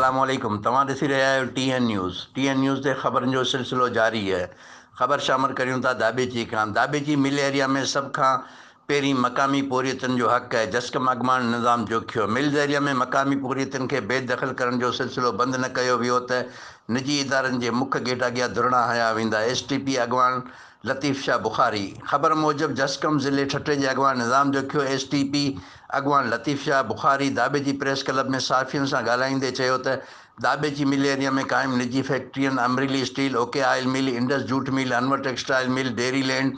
अस्सलामुअलैकुम। तव्हां ॾिसी रहिया आहियो TN न्यूज़। TN न्यूज़ ते ख़बरनि जो सिलसिलो जारी है। ख़बर शामिल करियूं था दाबेची खां। दाबेची मिल एरिया में सभ खां पहिरीं मक़ामी पोरियतनि जो हक़ है। जस्कम अॻवान निज़ाम जोखियो। मिल्स एरिया में मक़ामी पोरियतनि खे बेदख़ल करण जो सिलसिलो बंदि न कयो वियो त निजी इदारनि जे मुख्य गेट अॻियां धरना हया वेंदा। STP अॻवान लतीफ़ शाह बुखारी। ख़बर मूजिब जस्कम ज़िले ठटे जे अॻवान निज़ाम जोखियो। STP अॻवान लतीफ़ शाह बुखारी दाबेची प्रेस क्लब में साफ़ियुनि सां ॻाल्हाईंदे चयो त दाबेची मिल एरिया में क़ाइमु निजी फैक्ट्रियुनि Amreli steel, okay oil mill, Indus jute mill, Anwar textile mill, dairy land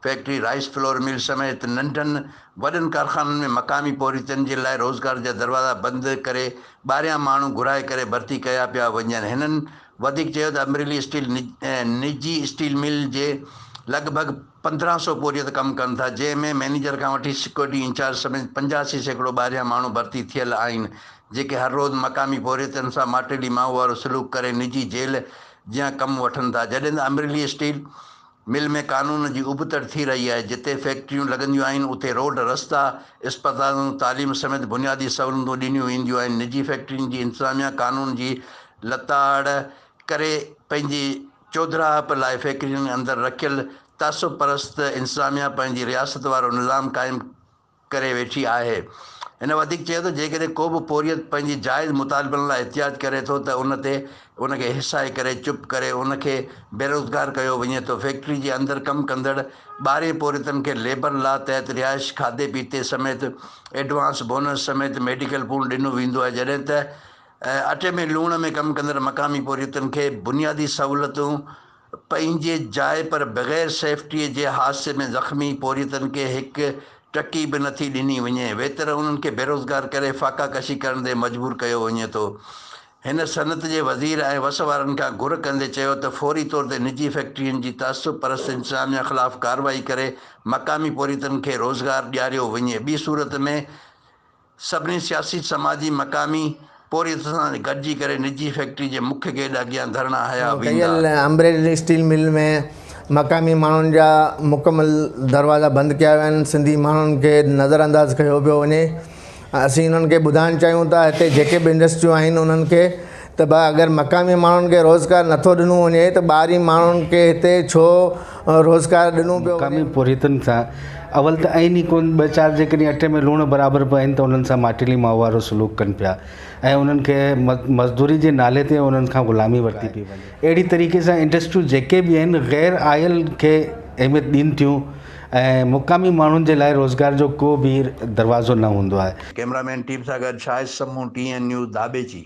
factory, rice flour mill समेत नंढनि वॾनि कारखाननि में मक़ामी पोरियतनि जे लाइ रोज़गार जा दरवाज़ा बंदि करे ॿाहिरियां माण्हू घुराए करे भर्ती कया पिया वञनि। हिननि वधीक चयो त अमरेली स्टील निजी स्टील मिल जे लॻभॻि 1500 पोरियत कमु कनि था, जंहिंमें मैनेजर खां वठी सिक्योरिटी इंचार्ज समेत 85% ॿाहिरियां माण्हू भर्ती थियल आहिनि, जेके हर रोज़ु मक़ामी पोरियतनि सां माटेली माऊ वारो सलूक करे निजी जेल जियां कमु वठनि था। जॾहिं त अमरेली स्टील मिल में कानून जी उबतड़ थी रही आहे। जिते फैक्ट्रियूं लॻंदियूं आहिनि उते रोड, रस्ता, इस्पतालूं, तालीम समेत बुनियादी सहूलियतूं ॾिनियूं वेंदियूं आहिनि। निजी फैक्ट्रियुनि जी इंतिज़ामिया कानून जी लताड़ करे पंहिंजी चौधराहप लाइ फैक्ट्रियुनि अंदरि रखियल तासुब परस्त इंतिज़ामिया पंहिंजी रियासत वारो निज़ाम क़ाइमु करे वेठी आहे। हिन वधीक चयो त जेकॾहिं को बि पोरियत पंहिंजी जाइज़ मुतालबनि लाइ एहतियाज करे थो त उनखे हिसाए करे चुप करे उनखे बेरोज़गार कयो वञे थो। फैक्ट्री जे अंदरि कमु कंदड़ ॿारहें पोरियतनि खे लेबर लॉ तहत रिहाइश, खाधे पीते समेत एडवांस बोनस समेत मेडिकल पूल ॾिनो वेंदो आहे। जॾहिं त अटे में लूण में कमु कंदड़ मक़ामी पोरियतनि खे बुनियादी सहूलियतूं पंहिंजे जाइ पर बग़ैर सेफ्टीअ जे हादसे में ज़ख़्मी पोरियतनि खे हिकु टकी बि नथी ॾिनी वञे। वेतर उन्हनि खे बेरोज़गार करे फ़ाक़ा कशी करण ते मजबूर कयो वञे थो। हिन सनत जे वज़ीर ऐं वस वारनि खां घुर कंदे चयो त फौरी तौर ते निजी फैक्ट्रियुनि जी तासुब परस्त इंतिज़ामिया ख़िलाफ़ु कार्रवाई करे मक़ामी पोरियतनि खे रोज़गार ॾियारियो वञे। ॿी सूरत में सभिनी सियासी, समाजी, मक़ामी पोरियत सां गॾिजी करे निजी फैक्ट्री जे मुख्य गेट अॻियां धरना हया वेंदा। अमरेली स्टील मिल में मक़ामी माण्हुनि जा मुकमल दरवाज़ा बंदि कया विया आहिनि। सिंधी माण्हुनि खे नज़रअंदाज़ कयो पियो वञे। असीं उन्हनि खे ॿुधाइणु चाहियूं था हिते जेके बि इंडस्ट्रियूं आहिनि उन्हनि खे त अगरि मक़ामी माण्हुनि खे रोज़गार नथो ॾिनो वञे त ॿाहिरीं माण्हुनि खे हिते छो रोज़गार ॾिनो पियो। मक़ामी पोरियतनि सां अवल त आहिनि ई कोन। ॿ चारि जेकॾहिं अटे में लूणु बराबरि बि आहिनि त उन्हनि सां माटेली माऊ वारो सलूक कनि पिया ऐं उन्हनि खे मज़दूरी जे नाले ते उन्हनि खां ग़ुलामी वरिती पई वञे। अहिड़ी तरीक़े सां इंडस्ट्रियूं जेके बि आहिनि गैर आयल खे अहमियत ॾियनि थियूं ऐं मुक़ामी माण्हुनि जे लाइ रोज़गार जो को बि दरवाज़ो न हूंदो आहे। कैमरामैन टीम सां गॾु शाहिद समूह TN न्यूज़ दाबेची।